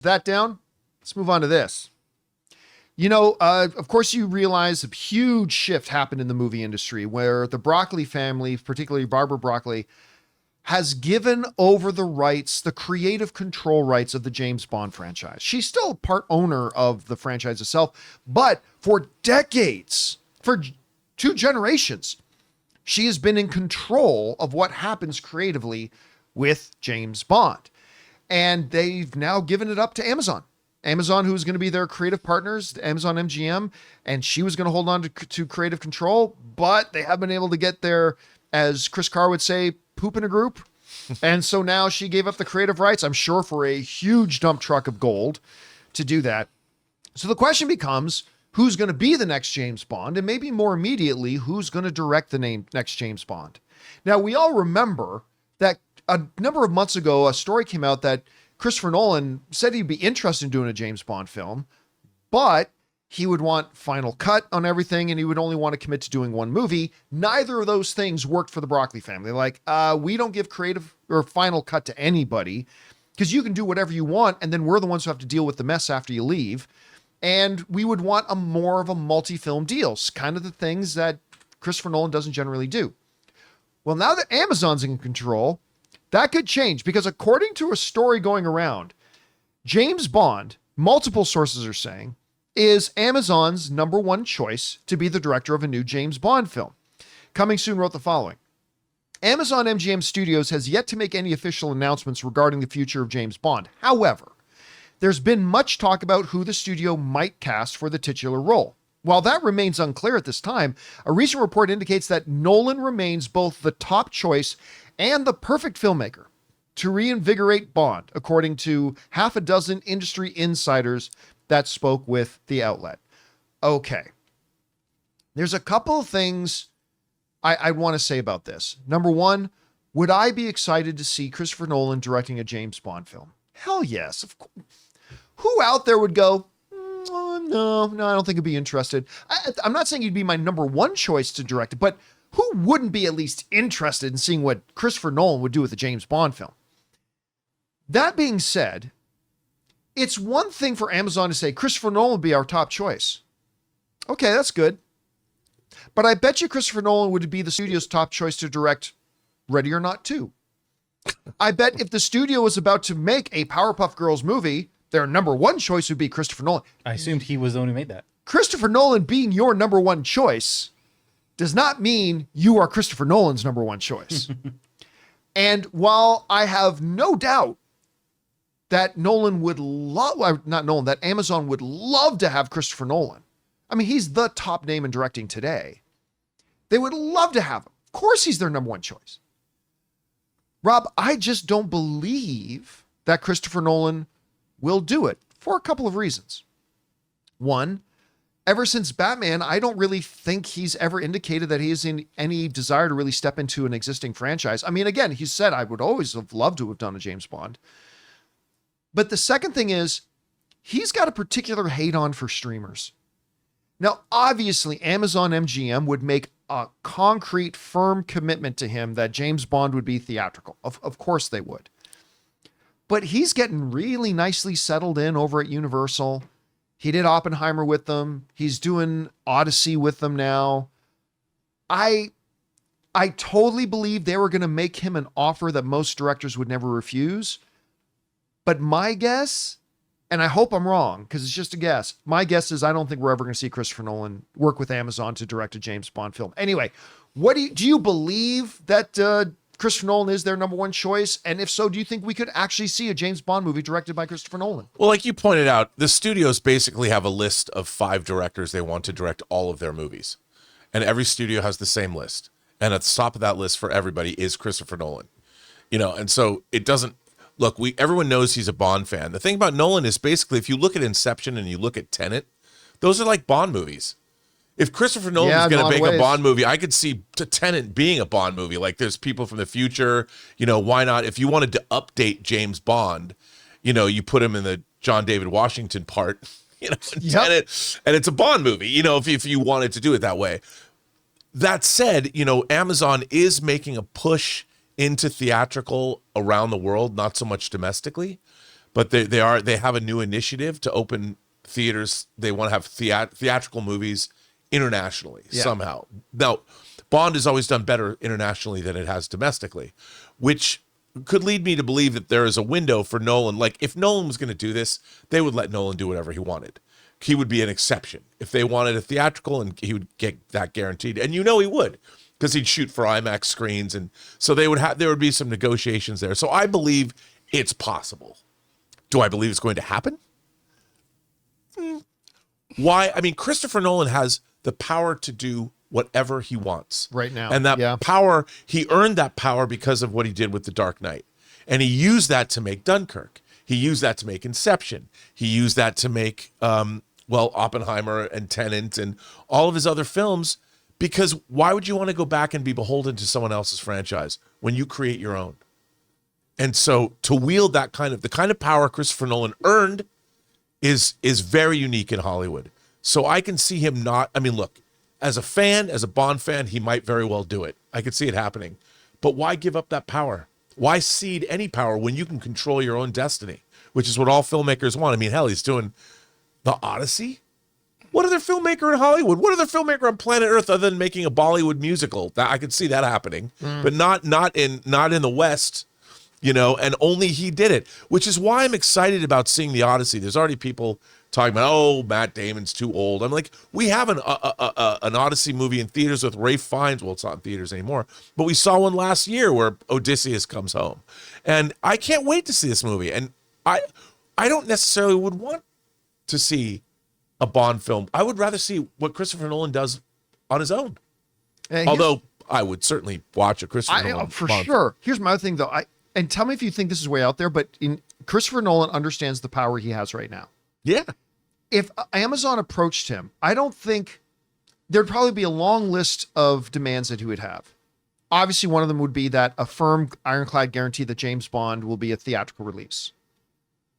That down. Let's move on to this. Of course, you realize a huge shift happened in the movie industry where the Broccoli family, particularly Barbara Broccoli, has given over the rights, the creative control rights of the James Bond franchise. She's still part owner of the franchise itself, but for decades, for 2 generations, she has been in control of what happens creatively with James Bond. And they've now given it up to Amazon. Amazon, who's going to be their creative partners, Amazon MGM, and she was going to hold on to creative control, but they have been able to get their, as Chris Carr would say, poop in a group. And so now she gave up the creative rights, I'm sure for a huge dump truck of gold to do that. So the question becomes, who's going to be the next James Bond? And maybe more immediately, who's going to direct the next James Bond? Now, we all remember that a number of months ago, a story came out that Christopher Nolan said he'd be interested in doing a James Bond film, but he would want final cut on everything and he would only want to commit to doing one movie. Neither of those things worked for the Broccoli family. Like, we don't give creative or final cut to anybody because you can do whatever you want and then we're the ones who have to deal with the mess after you leave. And we would want a more of a multi-film deal, kind of the things that Christopher Nolan doesn't generally do. Well, now that Amazon's in control, that could change because according to a story going around, James Bond, multiple sources are saying, is Amazon's number one choice to be the director of a new James Bond film. Coming Soon wrote the following. Amazon MGM Studios has yet to make any official announcements regarding the future of James Bond. However, there's been much talk about who the studio might cast for the titular role. While that remains unclear at this time, a recent report indicates that Nolan remains both the top choice and the perfect filmmaker to reinvigorate Bond, according to half a dozen industry insiders that spoke with the outlet. Okay. There's a couple of things I want to say about this. Number one, would I be excited to see Christopher Nolan directing a James Bond film? Hell yes. Of course. Who out there would go, no, I don't think I'd be interested. I'm not saying he'd be my number one choice to direct it, but who wouldn't be at least interested in seeing what Christopher Nolan would do with a James Bond film? That being said, it's one thing for Amazon to say Christopher Nolan would be our top choice. Okay, that's good. But I bet you Christopher Nolan would be the studio's top choice to direct Ready or Not 2. I bet if the studio was about to make a Powerpuff Girls movie, their number one choice would be Christopher Nolan. I assumed he was the one who made that. Christopher Nolan being your number one choice does not mean you are Christopher Nolan's number one choice. And while I have no doubt that Nolan would love, not Nolan, that Amazon would love to have Christopher Nolan. I mean, he's the top name in directing today. They would love to have him. Of course, he's their number one choice. Rob, I just don't believe that Christopher Nolan will do it for a couple of reasons. One, ever since Batman, I don't really think he's ever indicated that he has any desire to really step into an existing franchise. I mean, again, he said, I would always have loved to have done a James Bond. But the second thing is, he's got a particular hate on for streamers. Now, obviously, Amazon MGM would make a concrete, firm commitment to him that James Bond would be theatrical. Of course they would. But he's getting really nicely settled in over at Universal. He did Oppenheimer with them. He's doing Odyssey with them now. I totally believe they were going to make him an offer that most directors would never refuse. But my guess, and I hope I'm wrong because it's just a guess, my guess is I don't think we're ever going to see Christopher Nolan work with Amazon to direct a James Bond film. Anyway, what do you believe that Christopher Nolan is their number one choice? And if so, do you think we could actually see a James Bond movie directed by Christopher Nolan? Well, like you pointed out, the studios basically have a list of 5 directors they want to direct all of their movies. And every studio has the same list. And at the top of that list for everybody is Christopher Nolan. And so it doesn't, look, everyone knows he's a Bond fan. The thing about Nolan is basically, if you look at Inception and you look at Tenet, those are like Bond movies. If Christopher Nolan is going to make a Bond movie, I could see Tenet being a Bond movie. Like, there's people from the future, why not? If you wanted to update James Bond, you put him in the John David Washington part, Tenet, and it's a Bond movie, if you wanted to do it that way. That said, Amazon is making a push into theatrical around the world, not so much domestically. but they have a new initiative to open theaters. They want to have theatrical movies internationally somehow. Now, Bond has always done better internationally than it has domestically, which could lead me to believe that there is a window for Nolan. Like, if Nolan was going to do this, they would let Nolan do whatever he wanted. He would be an exception. If they wanted a theatrical, and he would get that guaranteed, and he would, because he'd shoot for IMAX screens, and so there would be some negotiations there. So I believe it's possible. Do I believe it's going to happen? Why? I mean, Christopher Nolan has the power to do whatever he wants right now. And that power, he earned that power because of what he did with The Dark Knight. And he used that to make Dunkirk. He used that to make Inception. He used that to make, Oppenheimer and Tenet and all of his other films, because why would you want to go back and be beholden to someone else's franchise when you create your own? And so to wield the kind of power Christopher Nolan earned is very unique in Hollywood. So I can see him look, as a Bond fan, he might very well do it. I could see it happening. But why give up that power? Why cede any power when you can control your own destiny, which is what all filmmakers want? I mean, hell, he's doing The Odyssey. What other filmmaker in Hollywood? What other filmmaker on planet Earth other than making a Bollywood musical? I could see that happening, but not in the West, and only he did it, which is why I'm excited about seeing The Odyssey. There's already people talking about, oh, Matt Damon's too old. I'm like, we have an Odyssey movie in theaters with Ralph Fiennes. Well, it's not in theaters anymore, but we saw one last year where Odysseus comes home, and I can't wait to see this movie. And I don't necessarily would want to see a Bond film. I would rather see what Christopher Nolan does on his own. Although I would certainly watch a Christopher Nolan for Bond sure. film. Here's my other thing, though. And tell me if you think this is way out there, but Christopher Nolan understands the power he has right now. Yeah. If Amazon approached him, I don't think there'd probably be a long list of demands that he would have. Obviously, one of them would be that a firm, ironclad guarantee that James Bond will be a theatrical release.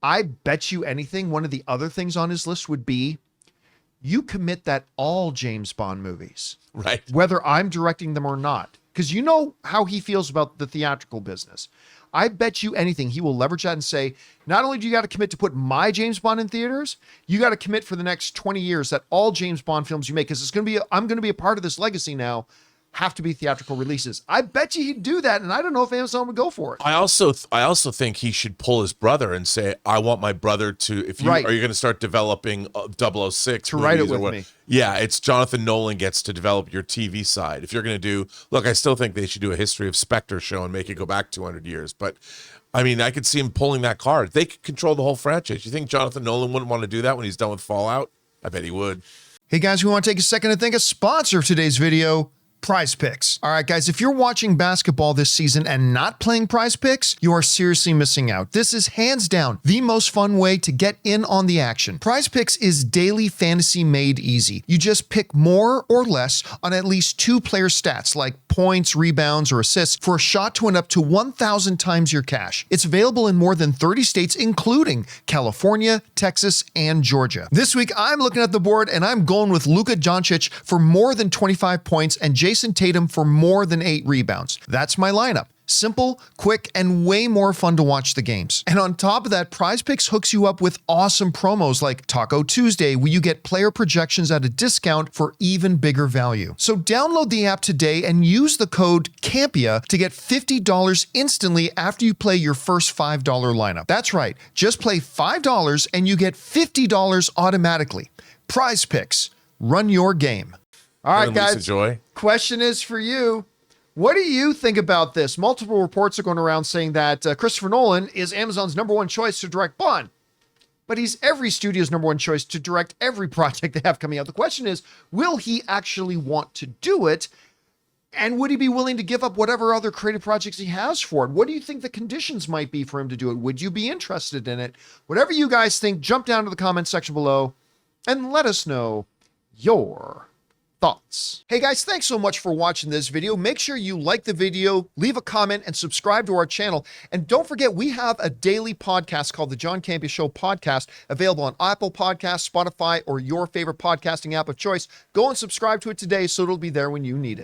I bet you anything, one of the other things on his list would be, you commit that all James Bond movies, right? Whether I'm directing them or not, because you know how he feels about the theatrical business. I bet you anything he will leverage that and say, not only do you got to commit to put my James Bond in theaters, you got to commit for the next 20 years that all James Bond films you make, because I'm going to be a part of this legacy now, have to be theatrical releases. I bet you he'd do that, and I don't know if Amazon would go for it. I also think he should pull his brother and say, I want my brother to, are you going to start developing 006 to write it with me? Yeah, it's Jonathan Nolan gets to develop your TV side. If you're going to I still think they should do a History of Spectre show and make it go back 200 years. But I mean, I could see him pulling that card. They could control the whole franchise. You think Jonathan Nolan wouldn't want to do that when he's done with Fallout? I bet he would. Hey guys, we want to take a second to thank a sponsor of today's video, PrizePicks. All right, guys, if you're watching basketball this season and not playing PrizePicks, you are seriously missing out. This is hands down the most fun way to get in on the action. PrizePicks is daily fantasy made easy. You just pick more or less on at least 2 player stats like points, rebounds, or assists for a shot to win up to 1,000 times your cash. It's available in more than 30 states, including California, Texas, and Georgia. This week, I'm looking at the board and I'm going with Luka Doncic for more than 25 points and Jason Tatum for more than 8 rebounds. That's my lineup. Simple, quick, and way more fun to watch the games. And on top of that, PrizePicks hooks you up with awesome promos like Taco Tuesday, where you get player projections at a discount for even bigger value. So download the app today and use the code CAMPEA to get $50 instantly after you play your first $5 lineup. That's right. Just play $5 and you get $50 automatically. PrizePicks. Run your game. All right, guys. Question is for you. What do you think about this? Multiple reports are going around saying that Christopher Nolan is Amazon's #1 choice to direct Bond, but he's every studio's #1 choice to direct every project they have coming out. The question is, will he actually want to do it? And would he be willing to give up whatever other creative projects he has for it? What do you think the conditions might be for him to do it? Would you be interested in it? Whatever you guys think, jump down to the comments section below and let us know your thoughts. Hey guys, thanks so much for watching this video. Make sure you like the video, leave a comment, and subscribe to our channel. And don't forget, we have a daily podcast called the John Campea Show podcast, available on Apple Podcasts, Spotify, or your favorite podcasting app of choice. Go and subscribe to it today so it'll be there when you need it.